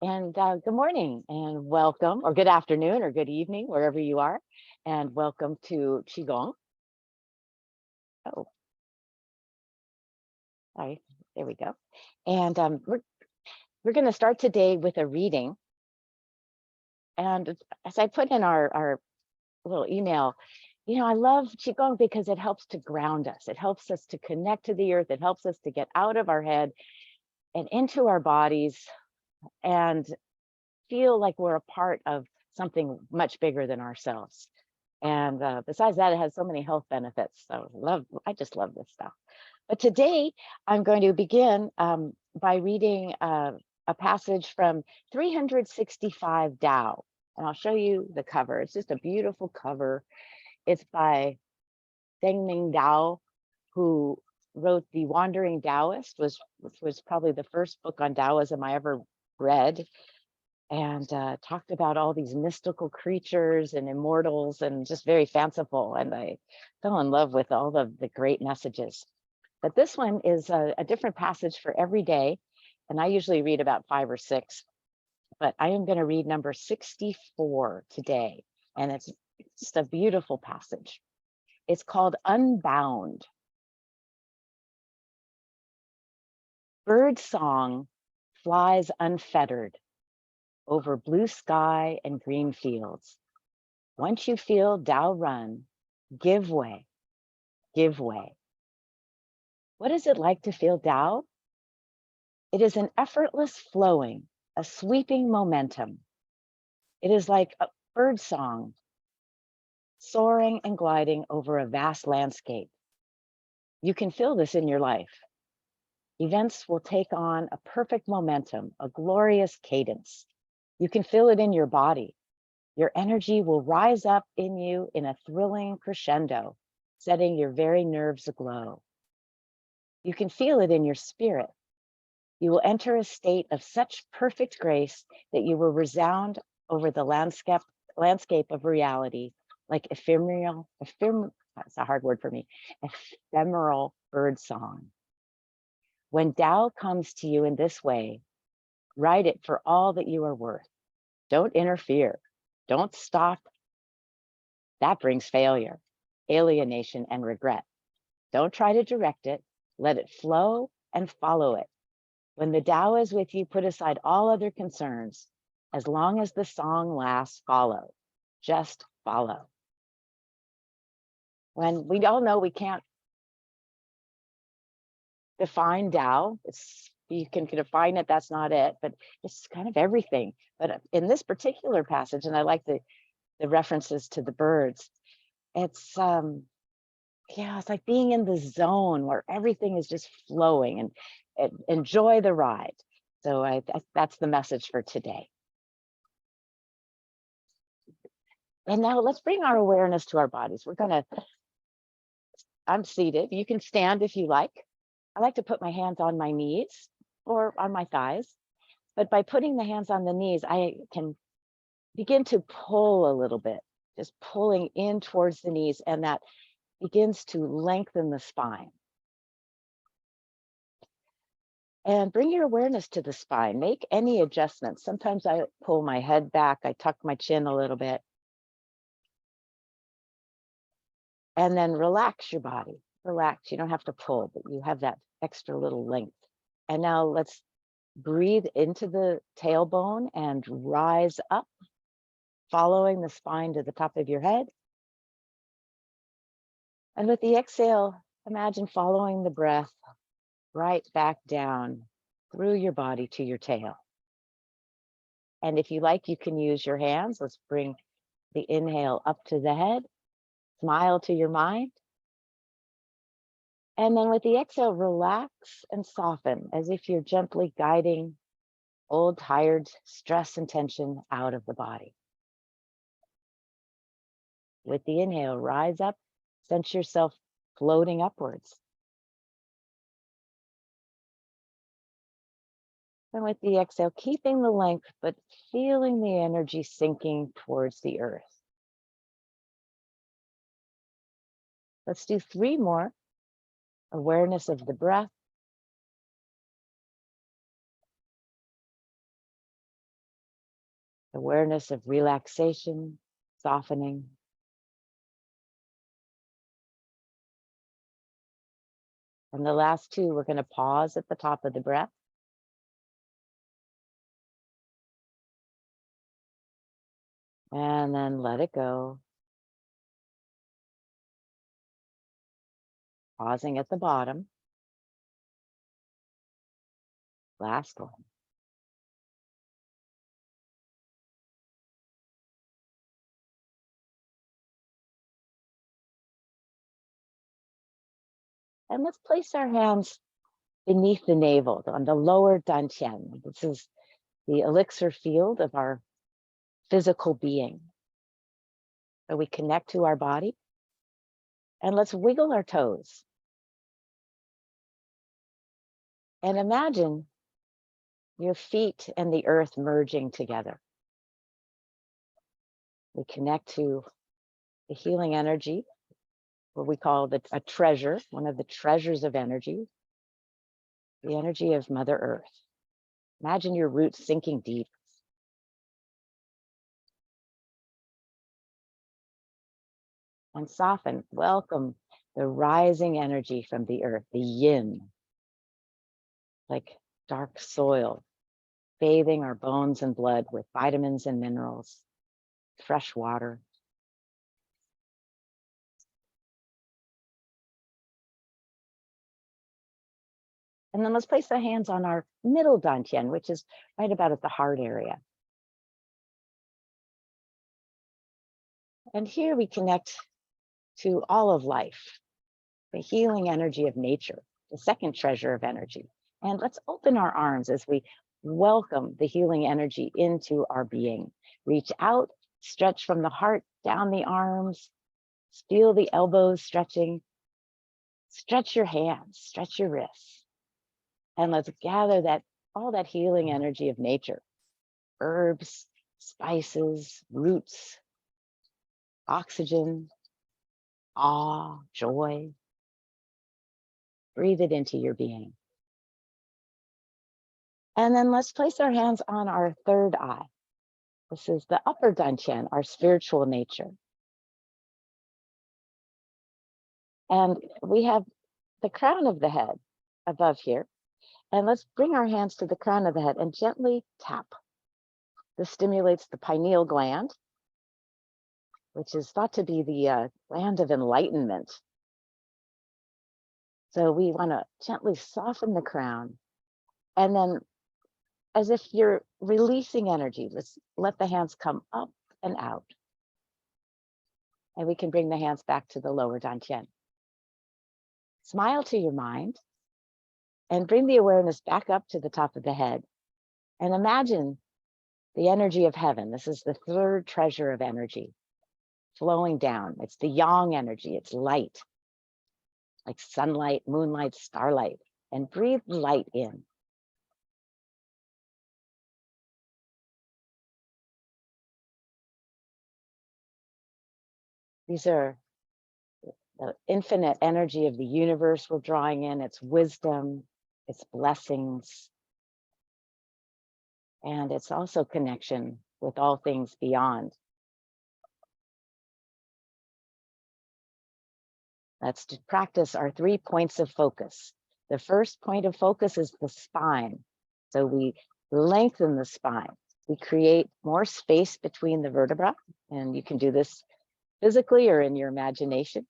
And good morning and welcome, or good afternoon, or good evening, wherever you are. And welcome to Qigong. Oh, sorry. There we go. And we're going to start today with a reading. And as I put in our little email, I love Qigong because it helps to ground us. It helps us to connect to the earth. It helps us to get out of our head and into our bodies and feel like we're a part of something much bigger than ourselves. And besides that, it has so many health benefits. So I just love this stuff. But today I'm going to begin by reading a passage from 365 Tao. And I'll show you the cover. It's just a beautiful cover. It's by Ming Dao, who wrote The Wandering Daoist, which was probably the first book on Taoism I ever read, and talked about all these mystical creatures and immortals and just very fanciful. And I fell in love with all of the great messages. But this one is a different passage for every day. And I usually read about 5 or 6, but I am going to read number 64 today. And it's just a beautiful passage. It's called Unbound. Bird song flies unfettered over blue sky and green fields. Once you feel Tao run, give way, give way. What is it like to feel Tao? It is an effortless flowing, a sweeping momentum. It is like a bird song, soaring and gliding over a vast landscape. You can feel this in your life. Events will take on a perfect momentum, a glorious cadence. You can feel it in your body. Your energy will rise up in you in a thrilling crescendo, setting your very nerves aglow. You can feel it in your spirit. You will enter a state of such perfect grace that you will resound over the landscape of reality like that's a hard word for me, ephemeral bird song. When Tao comes to you in this way, write it for all that you are worth. Don't interfere. Don't stop. That brings failure, alienation, and regret. Don't try to direct it. Let it flow and follow it. When the Tao is with you, put aside all other concerns. As long as the song lasts, follow. Just follow. When we all know we can't define Tao, you can define it, that's not it, but it's kind of everything. But in this particular passage, and I like the references to the birds, it's it's like being in the zone where everything is just flowing, and enjoy the ride. So that's the message for today. And now let's bring our awareness to our bodies. I'm seated. You can stand if you like. I like to put my hands on my knees or on my thighs. But by putting the hands on the knees, I can begin to pull a little bit, just pulling in towards the knees, and that begins to lengthen the spine. And bring your awareness to the spine. Make any adjustments. Sometimes I pull my head back, I tuck my chin a little bit. And then relax your body. Relax. You don't have to pull, but you have that extra little length. And now let's breathe into the tailbone and rise up, following the spine to the top of your head. And with the exhale, imagine following the breath right back down through your body to your tail. And if you like, you can use your hands. Let's bring the inhale up to the head, smile to your mind. And then with the exhale, relax and soften as if you're gently guiding old, tired stress and tension out of the body. With the inhale, rise up, sense yourself floating upwards. And with the exhale, keeping the length, but feeling the energy sinking towards the earth. Let's do 3 more. Awareness of the breath. awareness of relaxation, softening. And the last two, we're going to pause at the top of the breath. And then let it go. Pausing at the bottom. Last one. And let's place our hands beneath the navel on the lower dantian. This is the elixir field of our physical being. So we connect to our body, and let's wiggle our toes. And imagine your feet and the earth merging together. We connect to the healing energy, what we call a treasure, one of the treasures of energy, the energy of Mother Earth. Imagine your roots sinking deep. And soften, welcome the rising energy from the earth, the yin, like dark soil, bathing our bones and blood with vitamins and minerals, fresh water. And then let's place the hands on our middle dantian, which is right about at the heart area. And here we connect to all of life, the healing energy of nature, the second treasure of energy. And let's open our arms as we welcome the healing energy into our being. Reach out, stretch from the heart down the arms, feel the elbows stretching, stretch your hands, stretch your wrists. And let's gather all that healing energy of nature, herbs, spices, roots, oxygen, awe, joy. Breathe it into your being. And then let's place our hands on our third eye. This is the upper dantian, our spiritual nature. And we have the crown of the head above here. And let's bring our hands to the crown of the head and gently tap. This stimulates the pineal gland, which is thought to be the gland of enlightenment. So we want to gently soften the crown. And then as if you're releasing energy, let's let the hands come up and out. And we can bring the hands back to the lower dantian. Smile to your mind and bring the awareness back up to the top of the head. And imagine the energy of heaven. This is the third treasure of energy flowing down. It's the yang energy. It's light, like sunlight, moonlight, starlight. And breathe light in. These are the infinite energy of the universe we're drawing in. It's wisdom, it's blessings, and it's also connection with all things beyond. Let's practice our 3 points of focus. The first point of focus is the spine. So we lengthen the spine. We create more space between the vertebrae, and you can do this physically or in your imagination.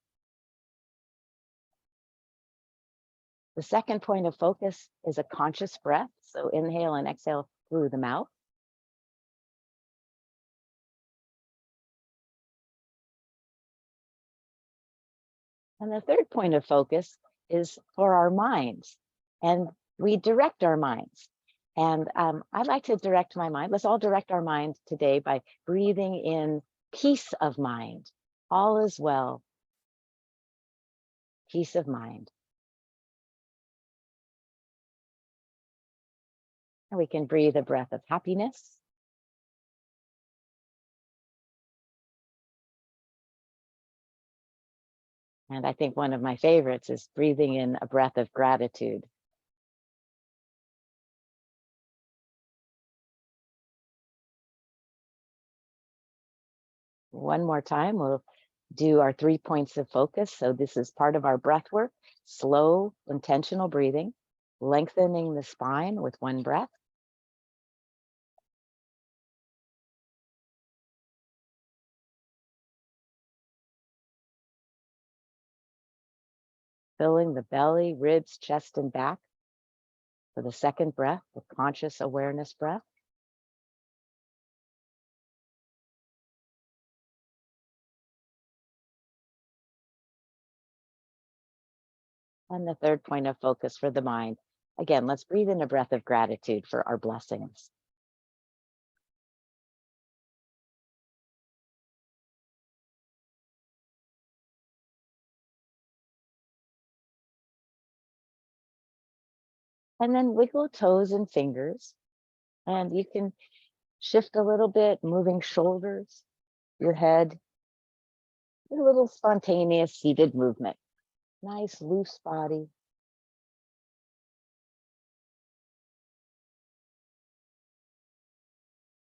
The second point of focus is a conscious breath. So inhale and exhale through the mouth. And the third point of focus is for our minds. And we direct our minds. And I'd like to direct my mind. Let's all direct our mind today by breathing in peace of mind. All is well. Peace of mind. And we can breathe a breath of happiness. And I think one of my favorites is breathing in a breath of gratitude. One more time, we'll do our 3 points of focus. So this is part of our breath work, slow, intentional breathing, lengthening the spine with one breath. Filling the belly, ribs, chest, and back for the second breath, the conscious awareness breath. And the third point of focus for the mind. Again, let's breathe in a breath of gratitude for our blessings. And then wiggle toes and fingers. And you can shift a little bit, moving shoulders, your head, a little spontaneous seated movement. Nice loose body.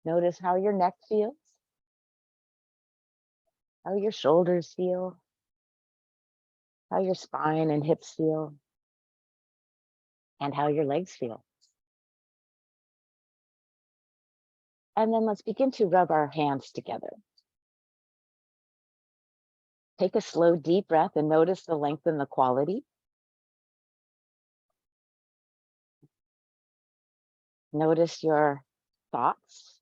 Notice how your neck feels, how your shoulders feel, how your spine and hips feel, and how your legs feel. And then let's begin to rub our hands together. Take a slow, deep breath and notice the length and the quality. Notice your thoughts.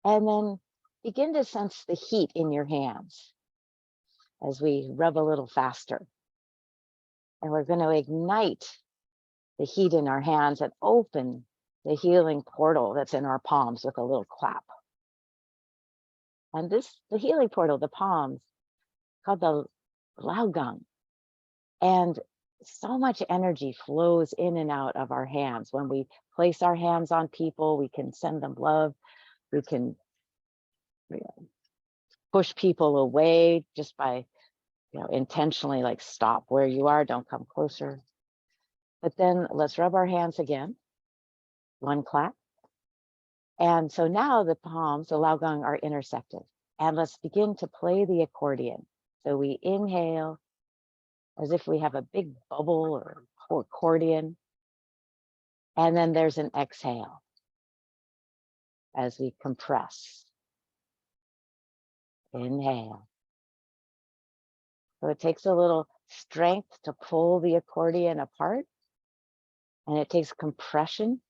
And then begin to sense the heat in your hands as we rub a little faster. And we're going to ignite the heat in our hands and open the healing portal that's in our palms with a little clap. And the healing portal, the palms, called the Qigong. And so much energy flows in and out of our hands. When we place our hands on people, we can send them love. We can push people away just by, intentionally like stop where you are, don't come closer. But then let's rub our hands again. One clap. And so now the palms, the Qigong, are intersected. And let's begin to play the accordion. So we inhale as if we have a big bubble or accordion. And then there's an exhale as we compress. Inhale. So it takes a little strength to pull the accordion apart. And it takes compression.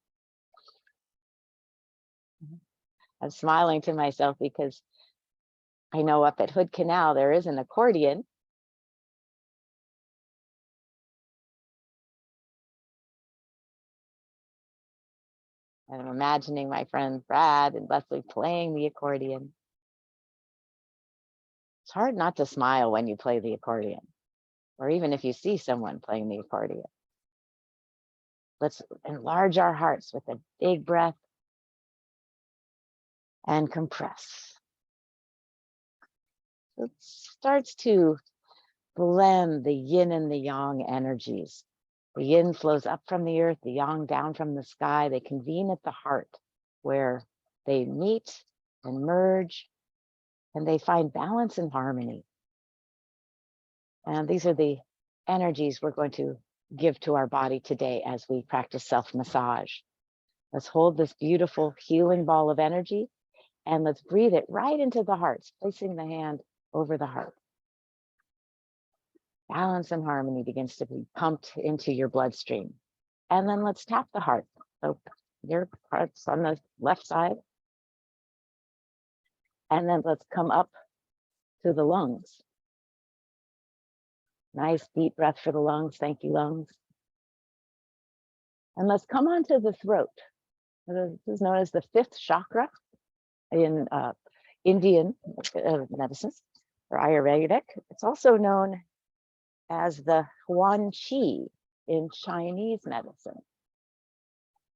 I'm smiling to myself because I know up at Hood Canal, there is an accordion. And I'm imagining my friend Brad and Leslie playing the accordion. It's hard not to smile when you play the accordion, or even if you see someone playing the accordion. Let's enlarge our hearts with a big breath and compress. It starts to blend the yin and the yang energies. The yin flows up from the earth, the yang down from the sky. They convene at the heart where they meet and merge, and they find balance and harmony. And these are the energies we're going to give to our body today as we practice self-massage. Let's hold this beautiful healing ball of energy and let's breathe it right into the heart, placing the hand over the heart. Balance and harmony begins to be pumped into your bloodstream. And then let's tap the heart. So your heart's on the left side. And then let's come up to the lungs. Nice deep breath for the lungs. Thank you, lungs. And let's come onto the throat. This is known as the fifth chakra in Indian medicine or Ayurvedic. It's also known as the Huan Qi in Chinese medicine.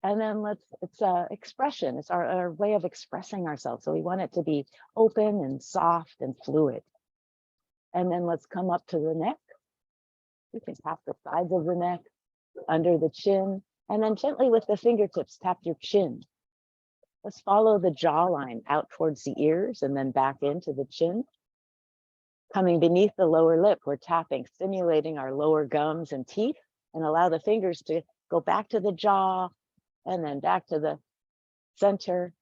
And then it's expression. It's our way of expressing ourselves. So we want it to be open and soft and fluid. And then let's come up to the neck. You can tap the sides of the neck, under the chin, and then gently with the fingertips, tap your chin. Let's follow the jawline out towards the ears and then back into the chin. Coming beneath the lower lip, we're tapping, stimulating our lower gums and teeth, and allow the fingers to go back to the jaw and then back to the center.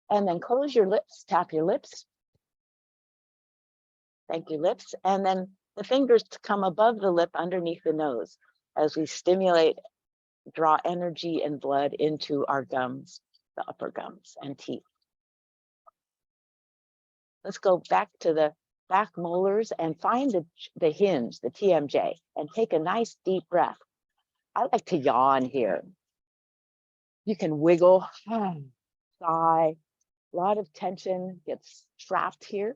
And then close your lips, tap your lips. Thank you, lips. And then the fingers come above the lip underneath the nose as we stimulate, draw energy and blood into our gums, the upper gums and teeth. Let's go back to the back molars and find the hinge, the TMJ, and take a nice deep breath. I like to yawn here. You can wiggle, sigh. A lot of tension gets trapped here.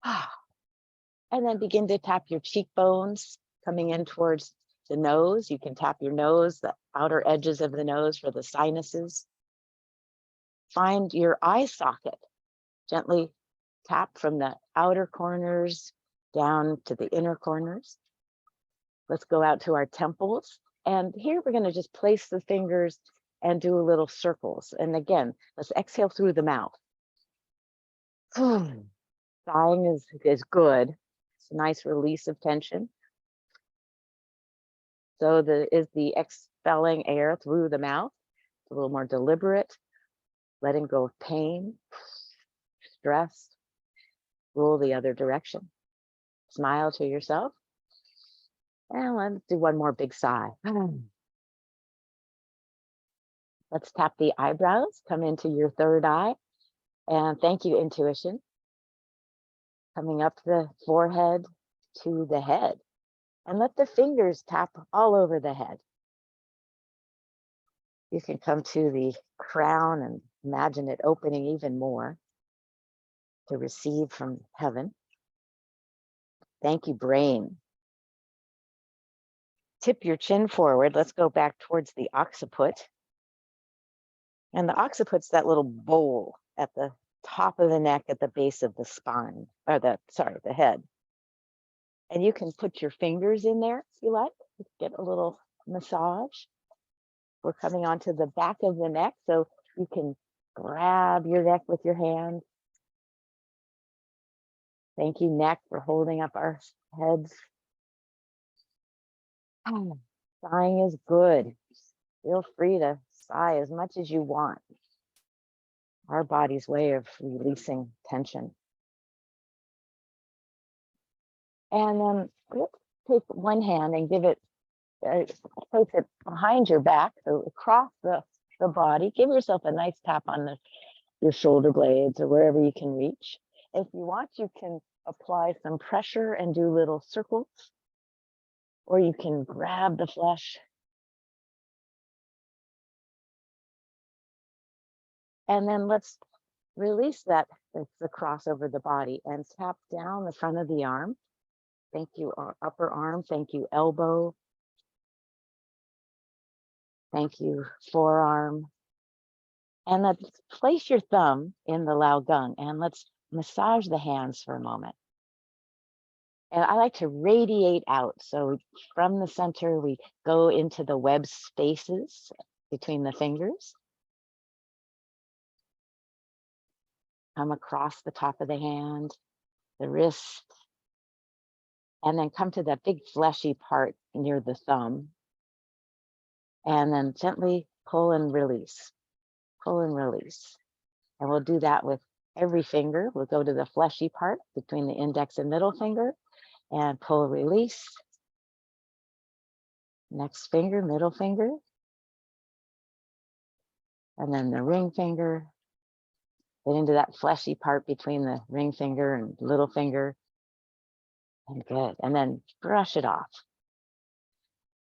And then begin to tap your cheekbones, coming in towards the nose. You can tap your nose, the outer edges of the nose for the sinuses. Find your eye socket. Gently tap from the outer corners down to the inner corners. Let's go out to our temples. And here we're going to just place the fingers and do a little circles. And again, let's exhale through the mouth. Sighing is good. It's a nice release of tension. So the expelling air through the mouth. It's a little more deliberate. Letting go of pain, stress. Roll the other direction. Smile to yourself. And let's do one more big sigh. Let's tap the eyebrows, come into your third eye. And thank you, intuition. Coming up the forehead to the head. And let the fingers tap all over the head. You can come to the crown and imagine it opening even more to receive from heaven. Thank you, brain. Tip your chin forward. Let's go back towards the occiput. And the occiput's that little bowl at the top of the neck at the base of the spine, or the head. And you can put your fingers in there if you like. Get a little massage. We're coming onto the back of the neck, so you can grab your neck with your hand. Thank you, neck, for holding up our heads. Sighing is good. Feel free to sigh as much as you want. Our body's way of releasing tension. And then let's take one hand and give it, place it behind your back, so across the body. Give yourself a nice tap on your shoulder blades or wherever you can reach. If you want, you can apply some pressure and do little circles, or you can grab the flesh. And then let's release that, the cross over the body, and tap down the front of the arm. Thank you, upper arm. Thank you, elbow. Thank you, forearm. And let's place your thumb in the Lao Gung, and let's massage the hands for a moment. And I like to radiate out. So from the center, we go into the web spaces between the fingers. Come across the top of the hand, the wrist, and then come to that big fleshy part near the thumb. And then gently pull and release, pull and release. And we'll do that with every finger. We'll go to the fleshy part between the index and middle finger and pull, release. Next finger, middle finger. And then the ring finger. Get into that fleshy part between the ring finger and little finger. And good. And then brush it off.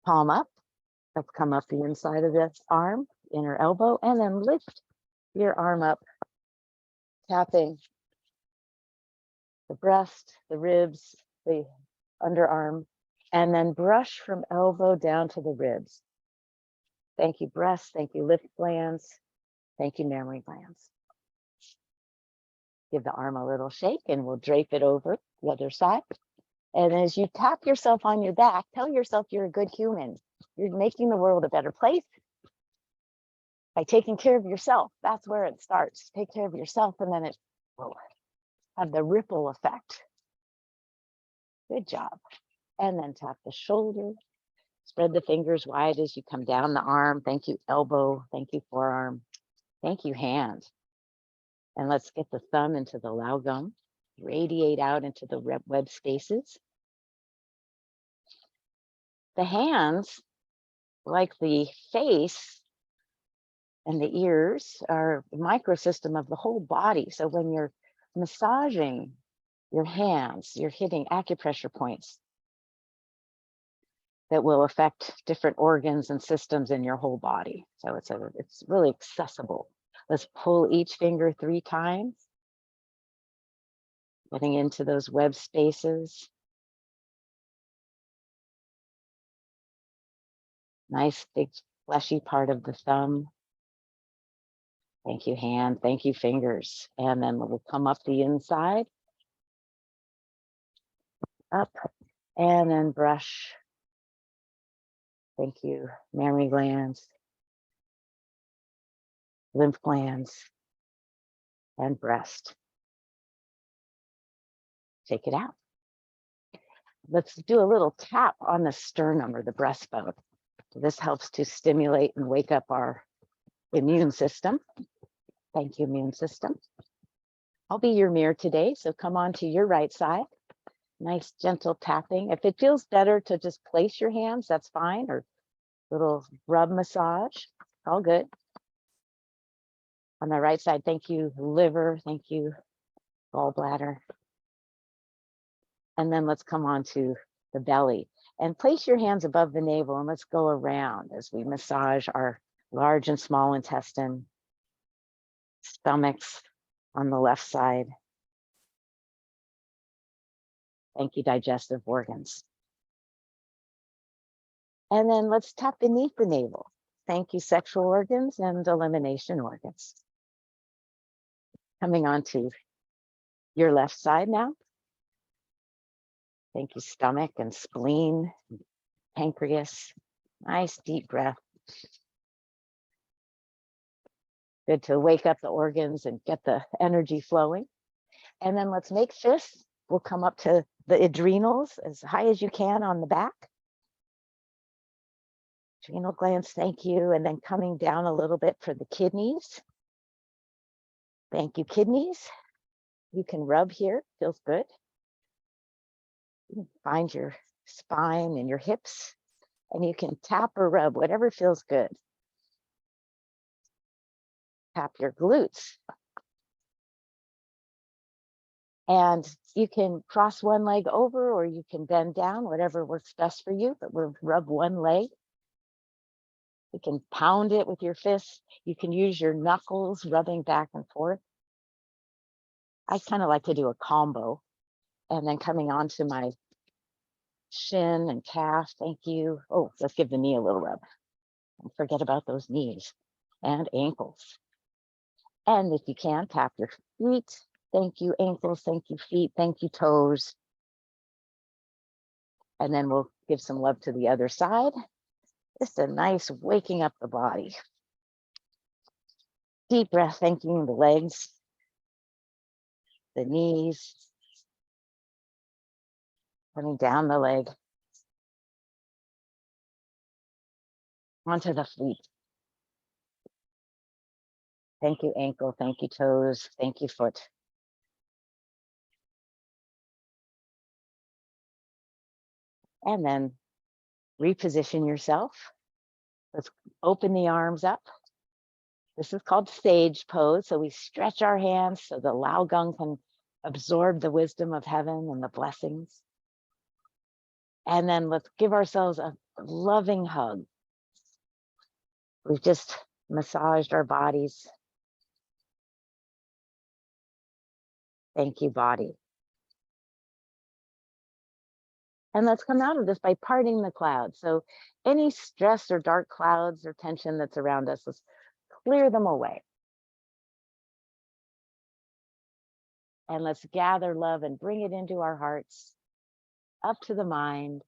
Palm up. Let's come up the inside of this arm, inner elbow, and then lift your arm up, tapping the breast, the ribs, the underarm, and then brush from elbow down to the ribs. Thank you, breast. Thank you, lymph glands. Thank you, mammary glands. Give the arm a little shake and we'll drape it over the other side. And as you tap yourself on your back, tell yourself you're a good human. You're making the world a better place. by taking care of yourself. That's where it starts. Take care of yourself, and then it will have the ripple effect. Good job. And then tap the shoulder. Spread the fingers wide as you come down the arm. Thank you, elbow. Thank you, forearm. Thank you, hand. And let's get the thumb into the lao gum. Radiate out into the web spaces. The hands, like the face and the ears, are the microsystem of the whole body. So when you're massaging your hands, you're hitting acupressure points that will affect different organs and systems in your whole body. So it's really accessible. Let's pull each finger 3 times, getting into those web spaces. Nice big fleshy part of the thumb. Thank you, hand. Thank you, fingers. And then we'll come up the inside, up, and then brush. Thank you, mammary glands, lymph glands, and breast. Take it out. Let's do a little tap on the sternum or the breastbone. This helps to stimulate and wake up our immune system. Thank you, immune system. I'll be your mirror today, so come on to your right side. Nice gentle tapping. If it feels better to just place your hands, that's fine, or little rub massage, all good. On the right side, thank you, liver, thank you, gallbladder. And then let's come on to the belly and place your hands above the navel, and let's go around as we massage our large and small intestine, stomachs on the left side. Thank you, digestive organs. And then let's tap beneath the navel. Thank you, sexual organs and elimination organs. Coming on to your left side now. Thank you, stomach and spleen, pancreas. Nice deep breath. Good to wake up the organs and get the energy flowing. And then let's make fists. We'll come up to the adrenals as high as you can on the back. Adrenal glands, thank you. And then coming down a little bit for the kidneys. Thank you, kidneys. You can rub here, feels good. You can find your spine and your hips, and you can tap or rub, whatever feels good. Tap your glutes. And you can cross one leg over, or you can bend down, whatever works best for you, but we'll rub one leg. You can pound it with your fists. You can use your knuckles rubbing back and forth. I kind of like to do a combo, and then coming onto my shin and calf. Thank you. Oh, let's give the knee a little rub. Don't forget about those knees and ankles. And if you can, tap your feet. Thank you, ankles. Thank you, feet. Thank you, toes. And then we'll give some love to the other side. Just a nice waking up the body. Deep breath, thanking the legs, the knees, coming down the leg, onto the feet. Thank you, ankle. Thank you, toes. Thank you, foot. And then reposition yourself. Let's open the arms up. This is called sage pose. So we stretch our hands so the lao gong can absorb the wisdom of heaven and the blessings. And then let's give ourselves a loving hug. We've just massaged our bodies. Thank you, body. And let's come out of this by parting the clouds. So any stress or dark clouds or tension that's around us, let's clear them away. And let's gather love and bring it into our hearts, up to the mind.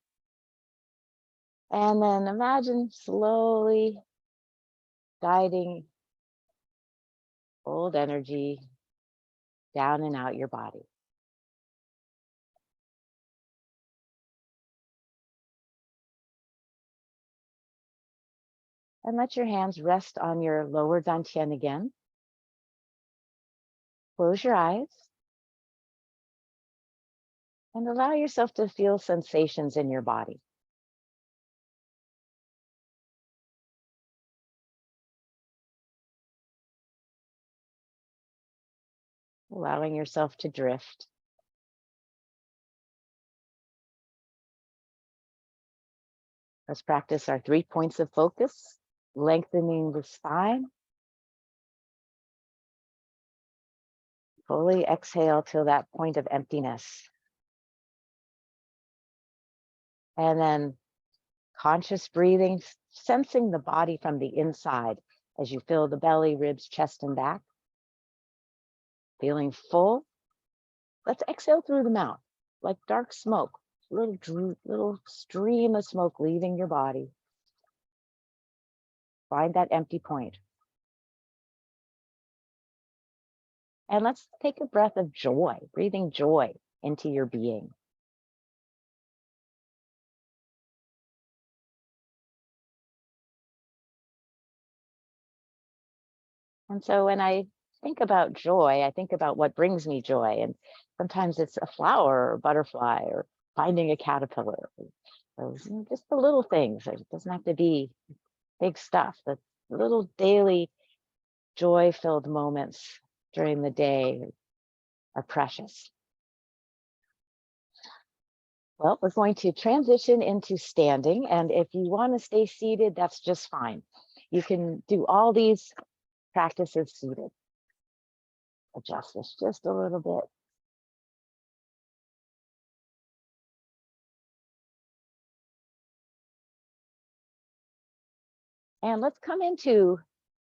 And then imagine slowly guiding old energy down and out your body. And let your hands rest on your lower dantian again. Close your eyes and allow yourself to feel sensations in your body. Allowing yourself to drift. Let's practice our 3 points of focus, lengthening the spine. Fully exhale till that point of emptiness. And then conscious breathing, sensing the body from the inside as you fill the belly, ribs, chest, and back. Feeling full. Let's exhale through the mouth, like dark smoke, little stream of smoke leaving your body. Find that empty point. And let's take a breath of joy, breathing joy into your being. And so when I think about joy, I think about what brings me joy. And sometimes it's a flower or butterfly or finding a caterpillar. Just the little things. It doesn't have to be big stuff. The little daily joy-filled moments during the day are precious. Well, we're going to transition into standing. And if you want to stay seated, that's just fine. You can do all these practices seated. Adjust this just a little bit. And let's come into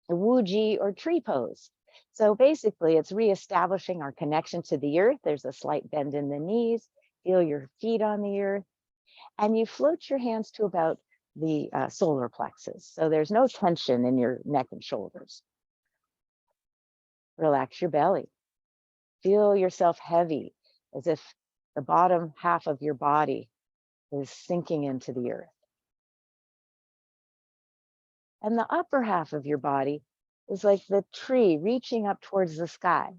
the Wuji or tree pose. So basically, it's reestablishing our connection to the earth. There's a slight bend in the knees. Feel your feet on the earth. And you float your hands to about the solar plexus. So there's no tension in your neck and shoulders. Relax your belly. Feel yourself heavy, as if the bottom half of your body is sinking into the earth. And the upper half of your body is like the tree reaching up towards the sky.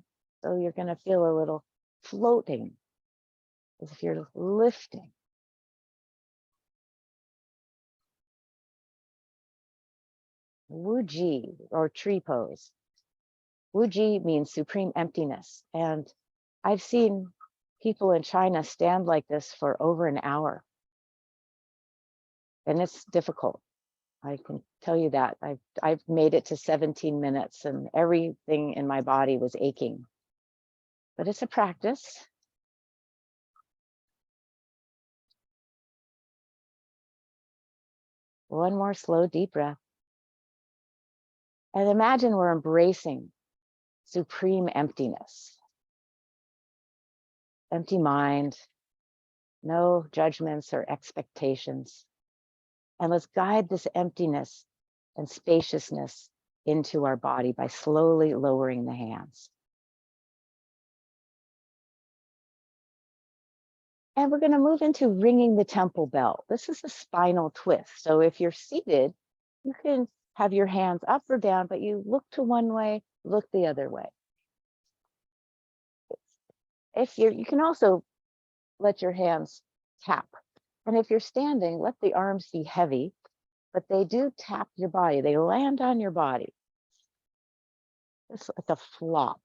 So you're going to feel a little floating, as if you're lifting. Wuji or tree pose. Wuji means supreme emptiness. And I've seen people in China stand like this for over an hour. And it's difficult. I can tell you that. I've made it to 17 minutes and everything in my body was aching. But it's a practice. One more slow, deep breath. And imagine we're embracing supreme emptiness. Empty mind, no judgments or expectations. And let's guide this emptiness and spaciousness into our body by slowly lowering the hands. And we're going to move into ringing the temple bell. This is a spinal twist. So if you're seated, you can have your hands up or down, but you look to one way, look the other way. If you can also let your hands tap. And if you're standing, let the arms be heavy, but they do tap your body. They land on your body. It's like a flop.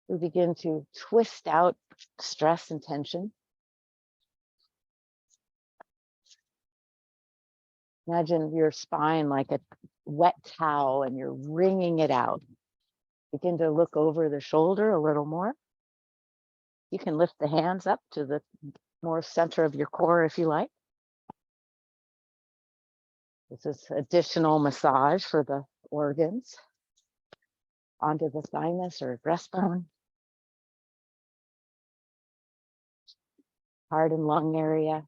We begin to twist out stress and tension. Imagine your spine like a wet towel and you're wringing it out. Begin to look over the shoulder a little more. You can lift the hands up to the more center of your core if you like. This is additional massage for the organs onto the thymus or breastbone, heart and lung area,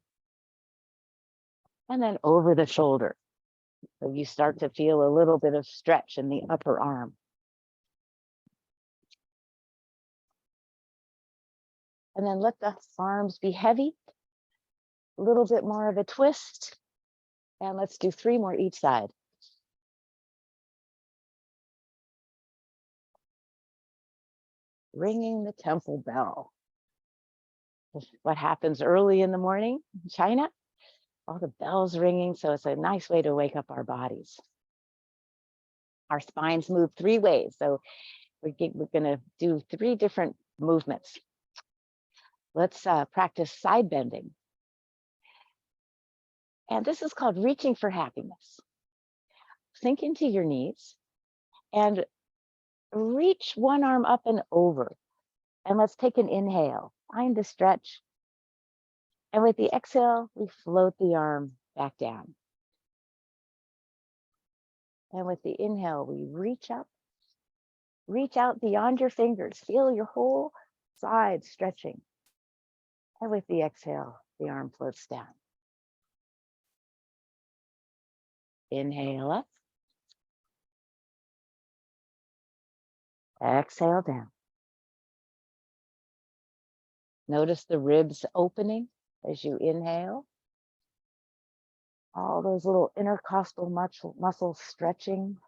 and then over the shoulder. So you start to feel a little bit of stretch in the upper arm. And then let the arms be heavy, a little bit more of a twist. And let's do 3 more each side. Ringing the temple bell. What happens early in the morning in China? All the bells ringing, so it's a nice way to wake up our bodies. Our spines move 3 ways, so we're going to do 3 different movements. Let's practice side bending. And this is called reaching for happiness. Sink into your knees and reach one arm up and over. And let's take an inhale. Find the stretch. And with the exhale, we float the arm back down. And with the inhale, we reach up. Reach out beyond your fingers. Feel your whole side stretching. And with the exhale, the arm floats down. Inhale up. Exhale down. Notice the ribs opening as you inhale. All those little intercostal muscles stretching.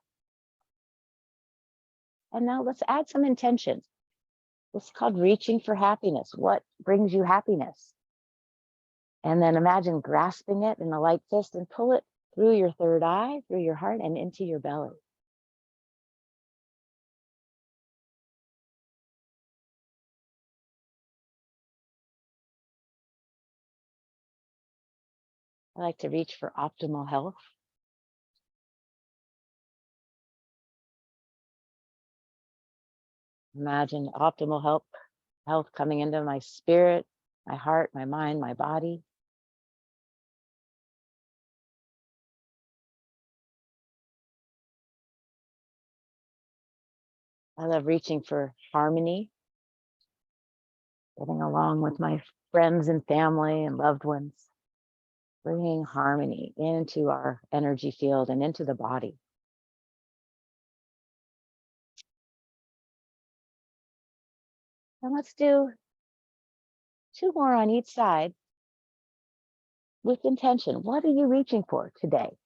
And now let's add some intention. This is called reaching for happiness. What brings you happiness? And then imagine grasping it in a light fist and pull it through your third eye, through your heart, and into your belly. I like to reach for optimal health. Imagine optimal health coming into my spirit, my heart, my mind, my body. I love reaching for harmony, getting along with my friends and family and loved ones, bringing harmony into our energy field and into the body. And let's do 2 more on each side with intention. What are you reaching for today?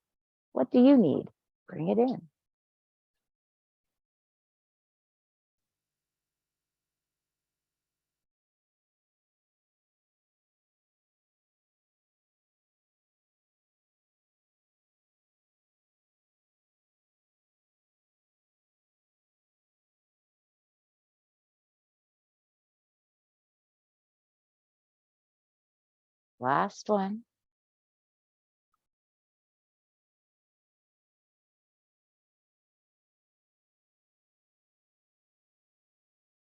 What do you need? Bring it in. Last one.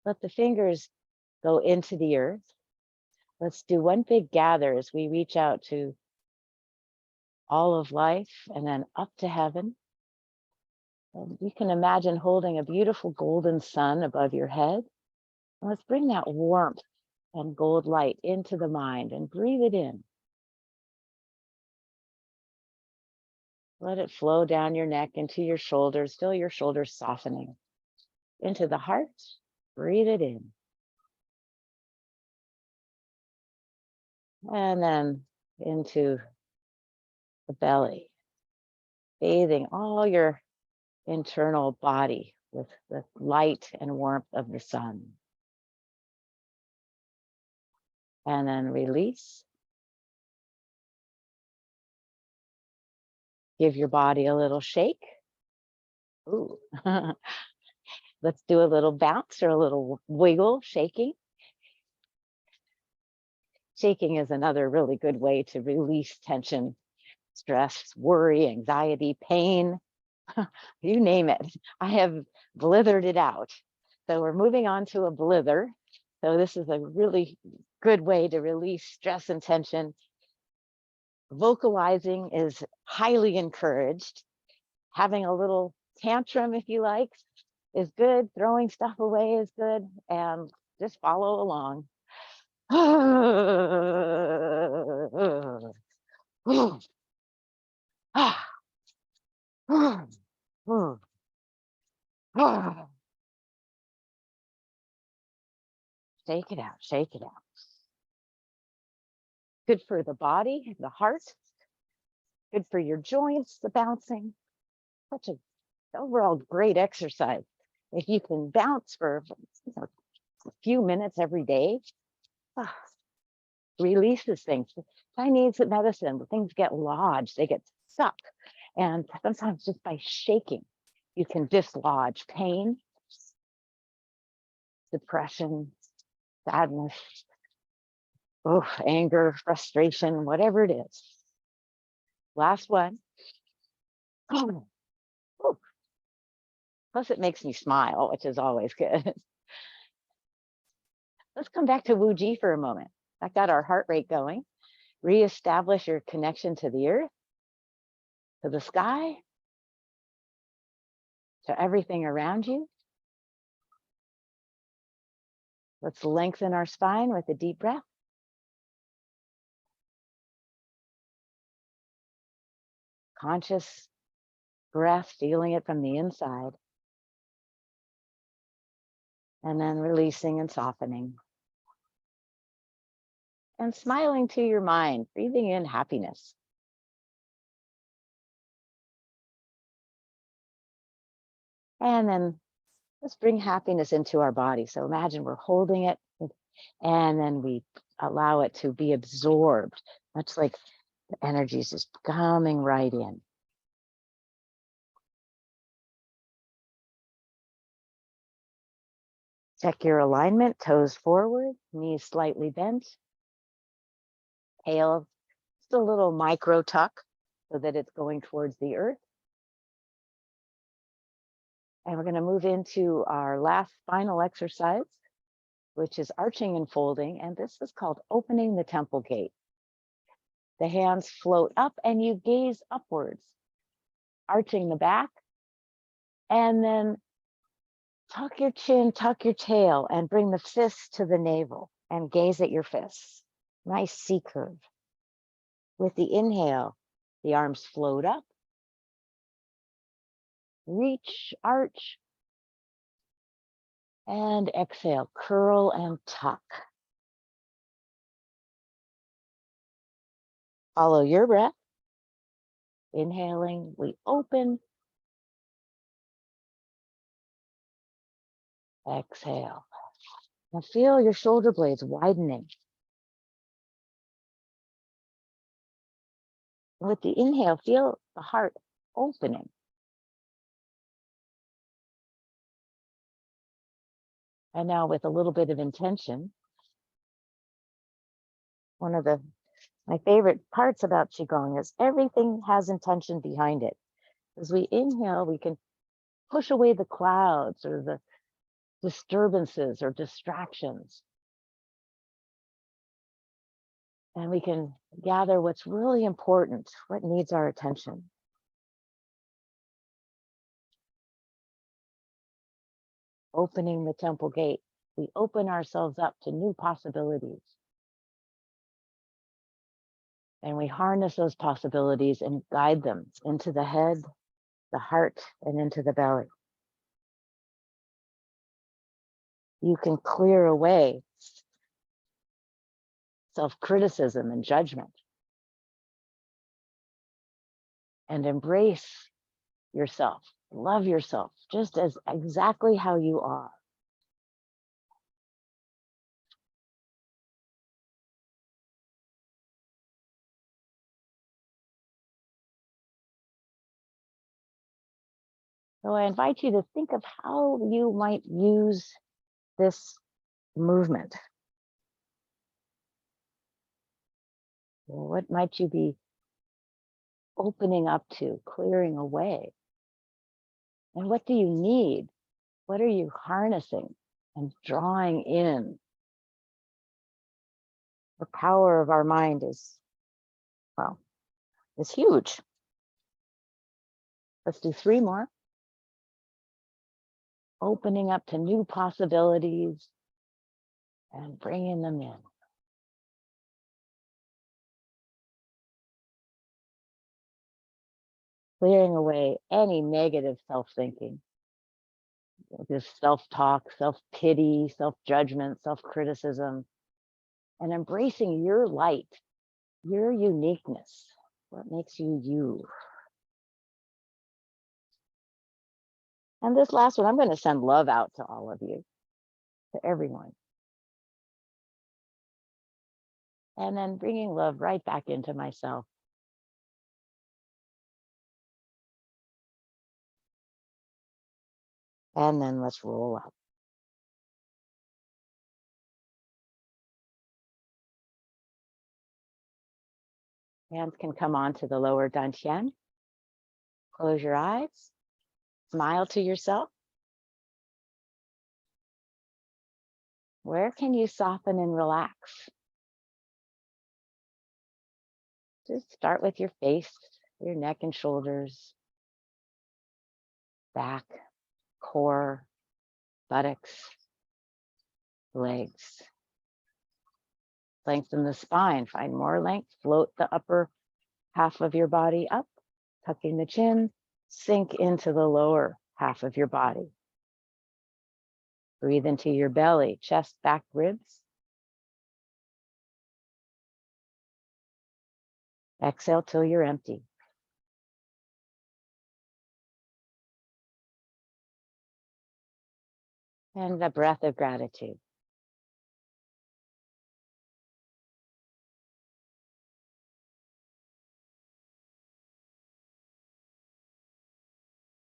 Let the fingers go into the earth. Let's do one big gather as we reach out to all of life and then up to heaven. And you can imagine holding a beautiful golden sun above your head. And let's bring that warmth and gold light into the mind and breathe it in. Let it flow down your neck into your shoulders. Feel your shoulders softening. Into the heart, breathe it in. And then into the belly, bathing all your internal body with the light and warmth of the sun. And then release. Give your body a little shake. Ooh. Let's do a little bounce or a little wiggle, shaking. Shaking is another really good way to release tension, stress, worry, anxiety, pain, you name it. I have blithered it out. So we're moving on to a blither. So this is a really good way to release stress and tension. Vocalizing is highly encouraged. Having a little tantrum, if you like, is good. Throwing stuff away is good. And just follow along. Shake it out, shake it out. Good for the body, the heart, good for your joints, the bouncing. Such a overall great exercise. If you can bounce for a few minutes every day, ah, releases things. Chinese medicine, things get lodged, they get stuck. And sometimes just by shaking, you can dislodge pain, depression, sadness, anger, frustration, whatever it is. Last one. Plus, it makes me smile, which is always good. Let's come back to Wu Ji for a moment. That got our heart rate going. Reestablish your connection to the earth, to the sky, to everything around you. Let's lengthen our spine with a deep breath. Conscious breath, feeling it from the inside. And then releasing and softening. And smiling to your mind, breathing in happiness. And then let's bring happiness into our body. So imagine we're holding it, and then we allow it to be absorbed, much like the energy is just coming right in. Check your alignment, toes forward, knees slightly bent. Tail, just a little micro tuck so that it's going towards the earth. And we're going to move into our last final exercise, which is arching and folding. And this is called opening the temple gate. The hands float up and you gaze upwards, arching the back. And then tuck your chin, tuck your tail, and bring the fists to the navel and gaze at your fists. Nice C curve. With the inhale, the arms float up. Reach, arch. And exhale, curl and tuck. Follow your breath. Inhaling, we open. Exhale. Now feel your shoulder blades widening. With the inhale, feel the heart opening. And now with a little bit of intention, one of my favorite parts about Qigong is everything has intention behind it. As we inhale, we can push away the clouds or the disturbances or distractions. And we can gather what's really important, what needs our attention. Opening the temple gate, we open ourselves up to new possibilities. And we harness those possibilities and guide them into the head, the heart, and into the belly. You can clear away self-criticism and judgment and embrace yourself, love yourself just as exactly how you are. So I invite you to think of how you might use this movement. What might you be opening up to, clearing away? And what do you need? What are you harnessing and drawing in? The power of our mind is huge. Let's do 3 more. Opening up to new possibilities and bringing them in. clearing away any negative self-thinking, this self-talk, self-pity, self-judgment, self-criticism, and embracing your light, your uniqueness, what makes you you. And this last one, I'm going to send love out to all of you, to everyone. And then bringing love right back into myself. And then let's roll up. Hands can come onto the lower dantian. Close your eyes. Smile to yourself. Where can you soften and relax? Just start with your face, your neck and shoulders, back, core, buttocks, legs. Lengthen the spine, find more length, float the upper half of your body up, tucking the chin, sink into the lower half of your body. Breathe into your belly, chest, back, ribs. Exhale till you're empty. And a breath of gratitude.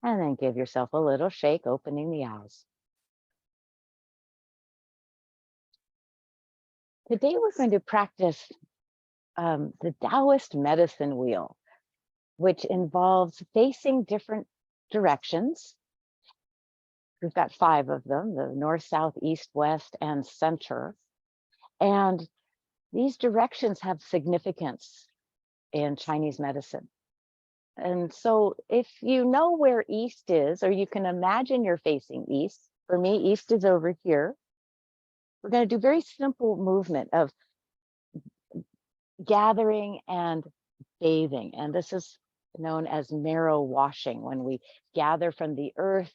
And then give yourself a little shake, opening the eyes. Today we're going to practice the Daoist medicine wheel, which involves facing different directions. We've got 5 of them, the north, south, east, west, and center. And these directions have significance in Chinese medicine. And so if you know where east is, or you can imagine you're facing east, for me, east is over here. We're going to do very simple movement of gathering and bathing. And this is known as marrow washing, when we gather from the earth,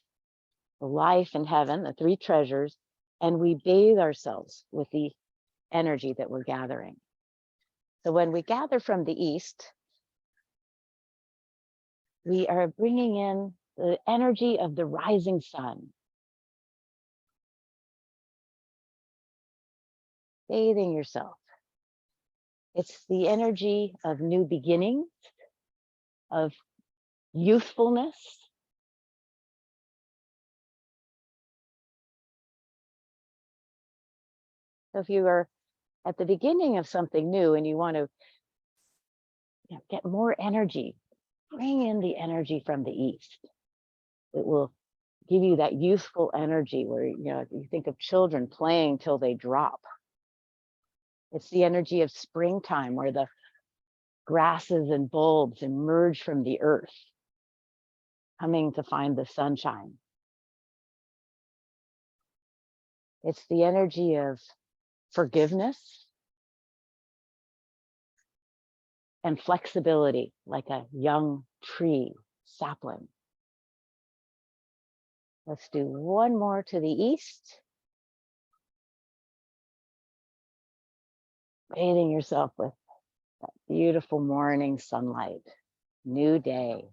the life and heaven, the 3 treasures, and we bathe ourselves with the energy that we're gathering. So when we gather from the east, we are bringing in the energy of the rising sun, bathing yourself. It's the energy of new beginnings, of youthfulness. So if you are at the beginning of something new and you want to get more energy, bring in the energy from the east. It will give you that youthful energy where you think of children playing till they drop. It's the energy of springtime, where the grasses and bulbs emerge from the earth, coming to find the sunshine. It's the energy of forgiveness and flexibility, like a young tree sapling. Let's do one more to the east. Bathing yourself with that beautiful morning sunlight, new day.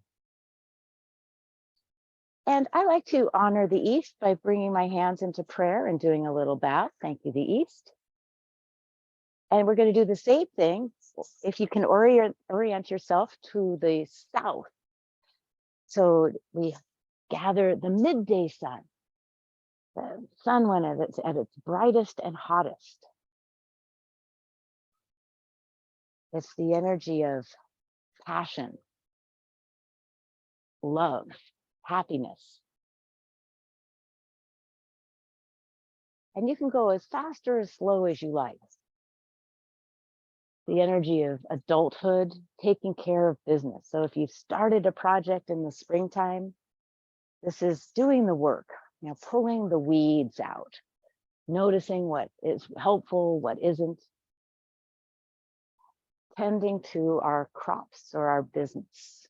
And I like to honor the east by bringing my hands into prayer and doing a little bow. Thank you, the east. And we're going to do the same thing if you can orient yourself to the south. So we gather the midday sun, the sun when it's at its brightest and hottest. It's the energy of passion, love, happiness. And you can go as fast or as slow as you like. The energy of adulthood, taking care of business. So if you've started a project in the springtime, this is doing the work, pulling the weeds out, noticing what is helpful, what isn't, tending to our crops or our business.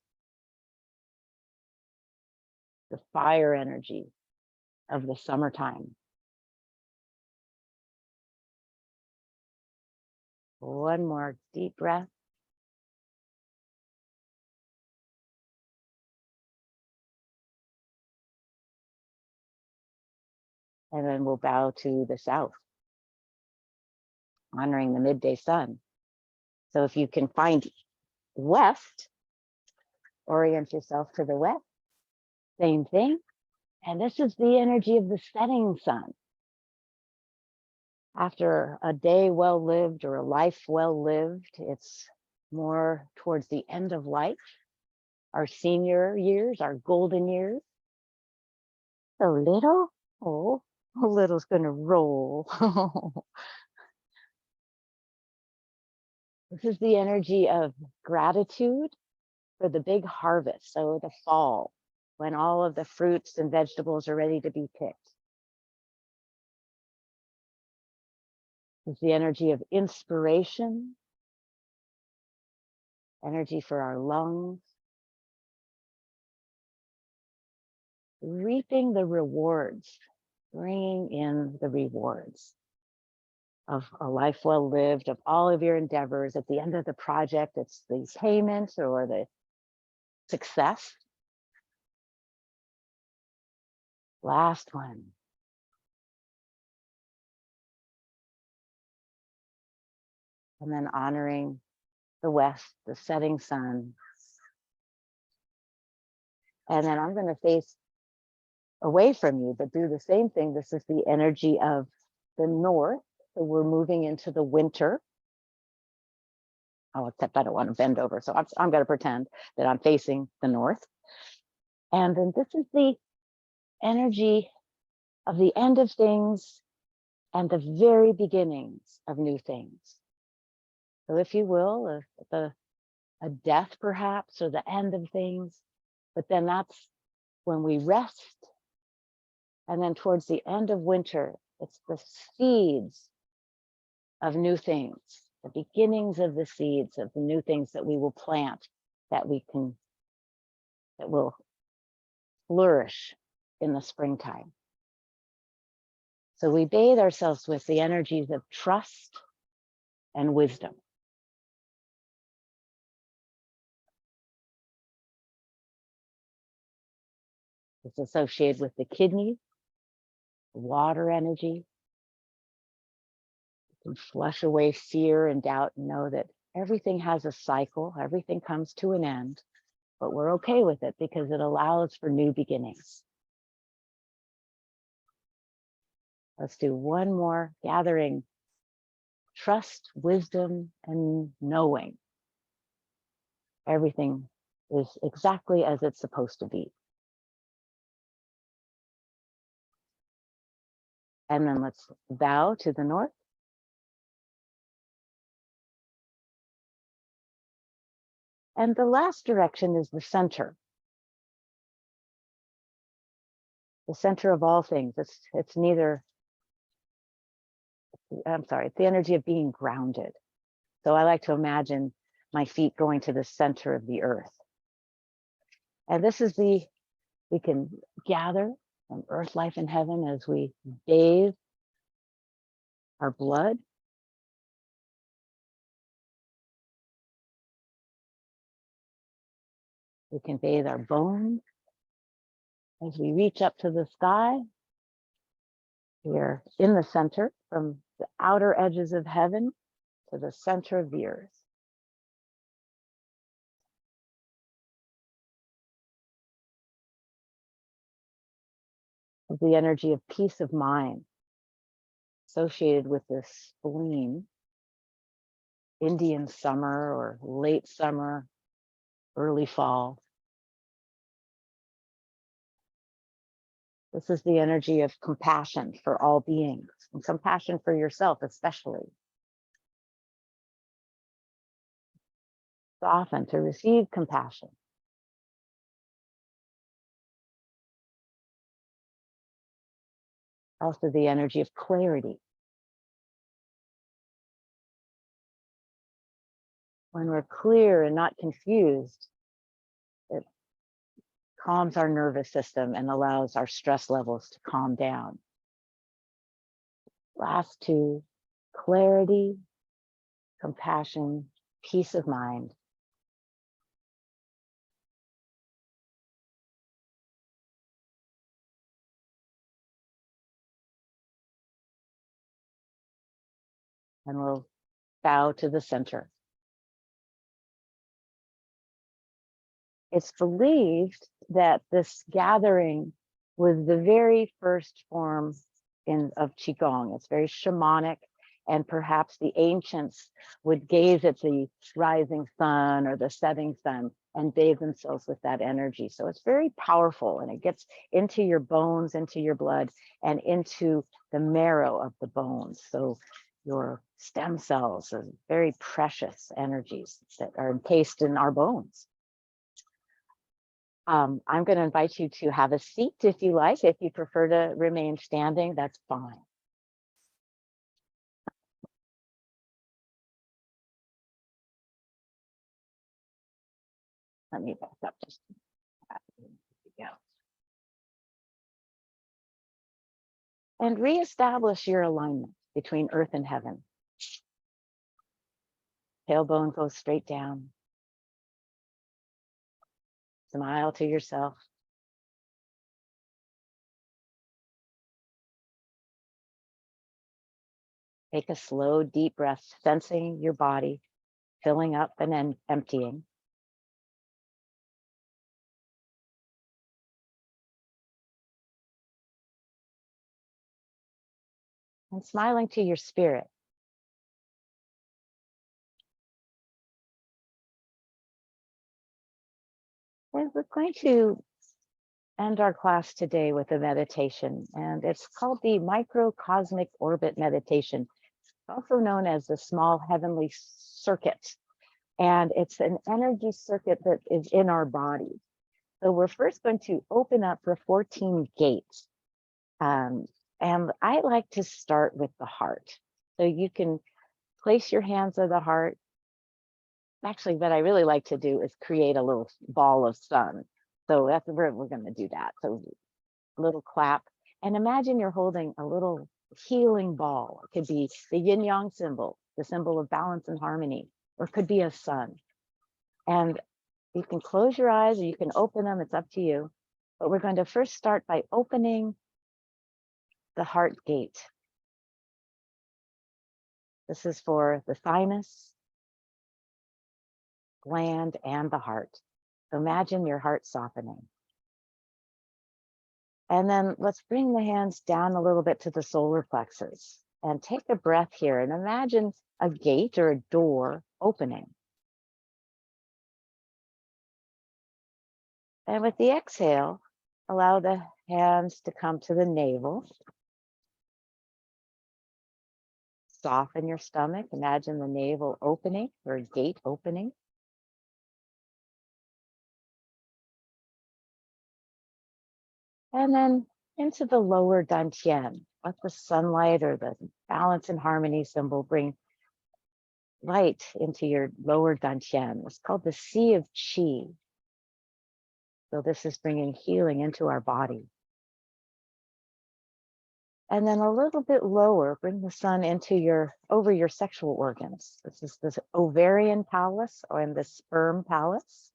the fire energy of the summertime. One more deep breath. And then we'll bow to the south, honoring the midday sun. So if you can find west, orient yourself to the west, same thing. And this is the energy of the setting sun. After a day well lived or a life well lived, it's more towards the end of life, our senior years, our golden years. So little, oh, a little's gonna roll. This is the energy of gratitude for the big harvest, so the fall, when all of the fruits and vegetables are ready to be picked. It's the energy of inspiration, energy for our lungs, reaping the rewards, bringing in the rewards of a life well lived, of all of your endeavors. At the end of the project, it's the payment or the success. Last one. And then honoring the west, the setting sun. And then I'm going to face away from you, but do the same thing. This is the energy of the north. So we're moving into the winter. Oh, except I don't want to bend over. So I'm going to pretend that I'm facing the north. And then this is the energy of the end of things and the very beginnings of new things. So if you will, a death perhaps, or the end of things, but then that's when we rest. And then towards the end of winter, it's the seeds of new things, the beginnings of the seeds of the new things that we will plant, that will flourish in the springtime. So we bathe ourselves with the energies of trust and wisdom. It's associated with the kidneys, water energy. You can flush away fear and doubt and know that everything has a cycle, everything comes to an end, but we're okay with it because it allows for new beginnings. Let's do one more, gathering trust, wisdom, and knowing everything is exactly as it's supposed to be. And then let's bow to the north. And the last direction is the center. The center of all things. It's neither, I'm sorry, it's the energy of being grounded. So I like to imagine my feet going to the center of the earth. And this is we can gather from earth, life, and heaven as we bathe our blood. We can bathe our bones as we reach up to the sky. We are in the center, from the outer edges of heaven to the center of the earth. The energy of peace of mind associated with this spleen, Indian summer or late summer, early fall. This is the energy of compassion for all beings and compassion for yourself, especially. Soften to receive compassion. Also the energy of clarity. When we're clear and not confused, it calms our nervous system and allows our stress levels to calm down. Last two, clarity, compassion, peace of mind. And we'll bow to the center. It's believed that this gathering was the very first form of Qigong. It's very shamanic, and perhaps the ancients would gaze at the rising sun or the setting sun and bathe themselves with that energy. So it's very powerful, and it gets into your bones, into your blood, and into the marrow of the bones. So your stem cells are very precious energies that are encased in our bones. I'm going to invite you to have a seat if you like. If you prefer to remain standing, that's fine. Let me back up just go. And reestablish your alignment between earth and heaven. Tailbone goes straight down. Smile to yourself. Take a slow, deep breath, sensing your body filling up and then emptying. And smiling to your spirit. And we're going to end our class today with a meditation, and it's called the Microcosmic Orbit Meditation, also known as the Small Heavenly Circuit. And it's an energy circuit that is in our body. So we're first going to open up for 14 gates. And I like to start with the heart. So you can place your hands on the heart. Actually, what I really like to do is create a little ball of sun. So that's where we're going to do that. So a little clap, and imagine you're holding a little healing ball. It could be the yin yang symbol, the symbol of balance and harmony, or it could be a sun. And you can close your eyes or you can open them. It's up to you. But we're going to first start by opening the heart gate. This is for the thymus, gland, and the heart. So imagine your heart softening. And then let's bring the hands down a little bit to the solar plexus and take a breath here and imagine a gate or a door opening. And with the exhale, allow the hands to come to the navel. Soften your stomach. Imagine the navel opening or a gate opening. And then into the lower dantian. Let the sunlight or the balance and harmony symbol bring light into your lower dantian. It's called the Sea of Qi. So this is bringing healing into our body. And then a little bit lower, bring the sun into over your sexual organs. This is the ovarian palace and the sperm palace.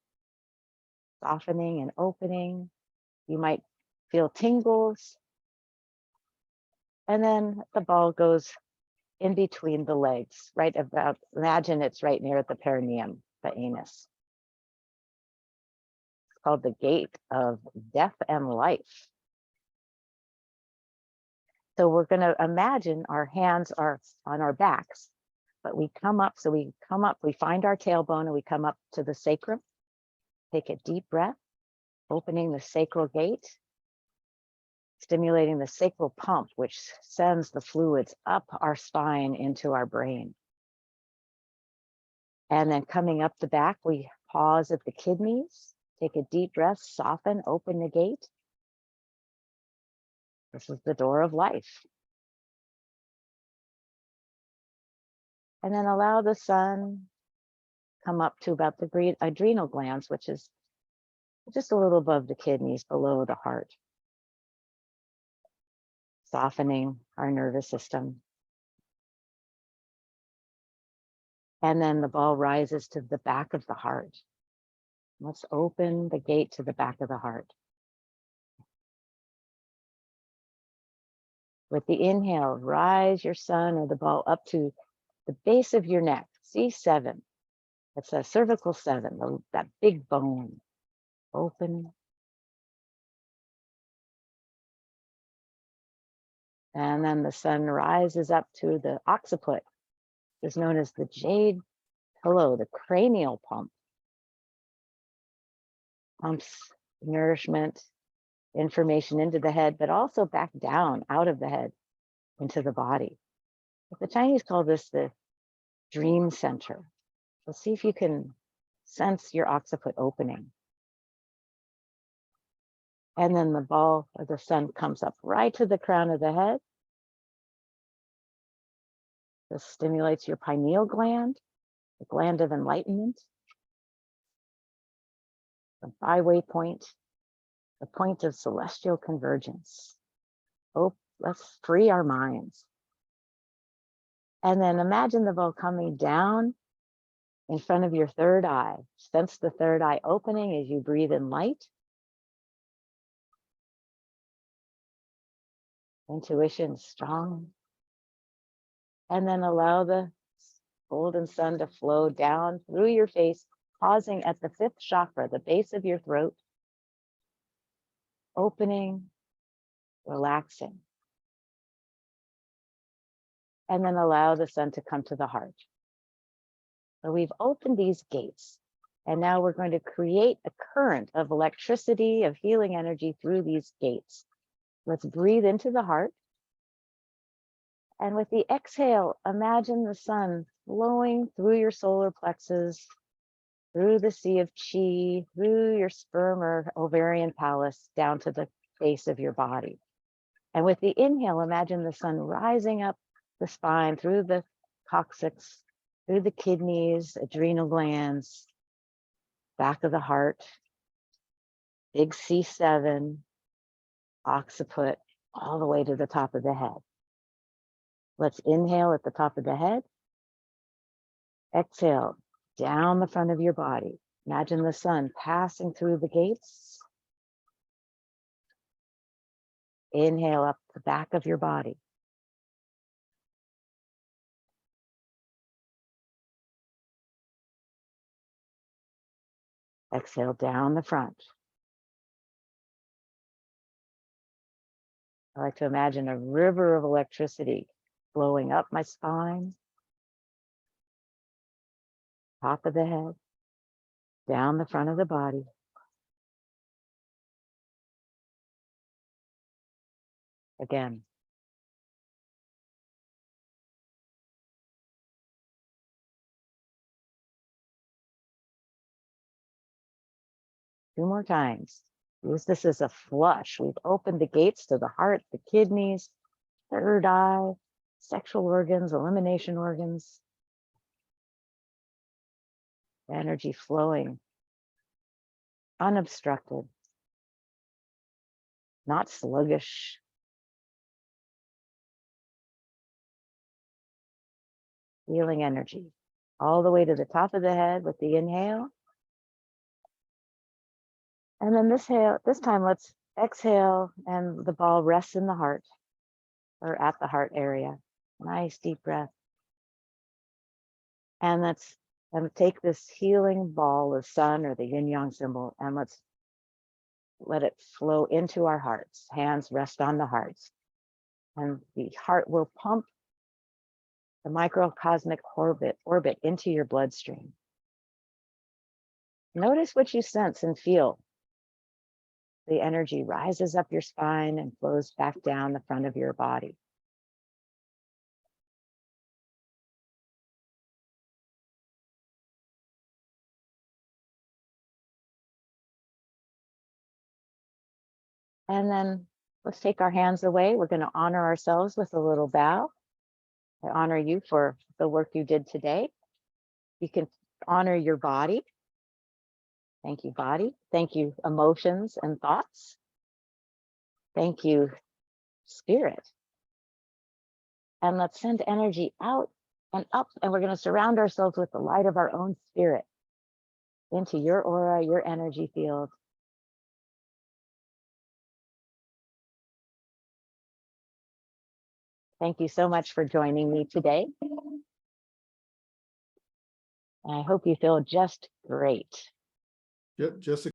Softening and opening. You might feel tingles. And then the ball goes in between the legs, right about, imagine it's right near the perineum, the anus. It's called the gate of death and life. So we're going to imagine our hands are on our backs, but we come up. So we come up, we find our tailbone and we come up to the sacrum. Take a deep breath, opening the sacral gate, stimulating the sacral pump, which sends the fluids up our spine into our brain. And then coming up the back, we pause at the kidneys, take a deep breath, soften, open the gate. This is the door of life. And then allow the sun come up to about the adrenal glands, which is just a little above the kidneys, below the heart, softening our nervous system. And then the ball rises to the back of the heart. Let's open the gate to the back of the heart. With the inhale, rise your sun or the ball up to the base of your neck, C7. It's a cervical 7, that big bone. Open. And then the sun rises up to the occiput. It's known as the jade pillow, the cranial pump. Pumps nourishment, information into the head, but also back down out of the head into the body. The Chinese call this the dream center. So see if you can sense your occiput opening. And then the ball or the sun comes up right to the crown of the head. This stimulates your pineal gland, the gland of enlightenment, the byway point, the point of celestial convergence. Oh, let's free our minds. And then imagine the ball coming down in front of your third eye. Sense the third eye opening as you breathe in light. Intuition strong. And then allow the golden sun to flow down through your face, pausing at the 5th chakra, the base of your throat. Opening, relaxing. And then allow the sun to come to the heart. So we've opened these gates, and now we're going to create a current of electricity, of healing energy through these gates. Let's breathe into the heart. And with the exhale, imagine the sun flowing through your solar plexus, through the sea of chi, through your sperm or ovarian palace, down to the base of your body. And with the inhale, imagine the sun rising up the spine, through the coccyx, through the kidneys, adrenal glands, back of the heart, big C7, occiput, all the way to the top of the head. Let's inhale at the top of the head. Exhale down the front of your body. Imagine the sun passing through the gates. Inhale up the back of your body. Exhale down the front. I like to imagine a river of electricity flowing up my spine, top of the head, down the front of the body. Again. Two more times. Use this as a flush. We've opened the gates to the heart, the kidneys, third eye, sexual organs, elimination organs. Energy flowing, unobstructed, not sluggish. Healing energy all the way to the top of the head with the inhale. And then this time, let's exhale, and the ball rests in the heart or at the heart area. Nice deep breath. And let's take this healing ball, the sun or the yin yang symbol, and let's let it flow into our hearts. Hands rest on the hearts. And the heart will pump the microcosmic orbit into your bloodstream. Notice what you sense and feel. The energy rises up your spine and flows back down the front of your body. And then let's take our hands away. We're going to honor ourselves with a little bow. I honor you for the work you did today. You can honor your body. Thank you, body. Thank you, emotions and thoughts. Thank you, spirit. And let's send energy out and up. And we're going to surround ourselves with the light of our own spirit into your aura, your energy field. Thank you so much for joining me today. And I hope you feel just great. Yep, Jessica.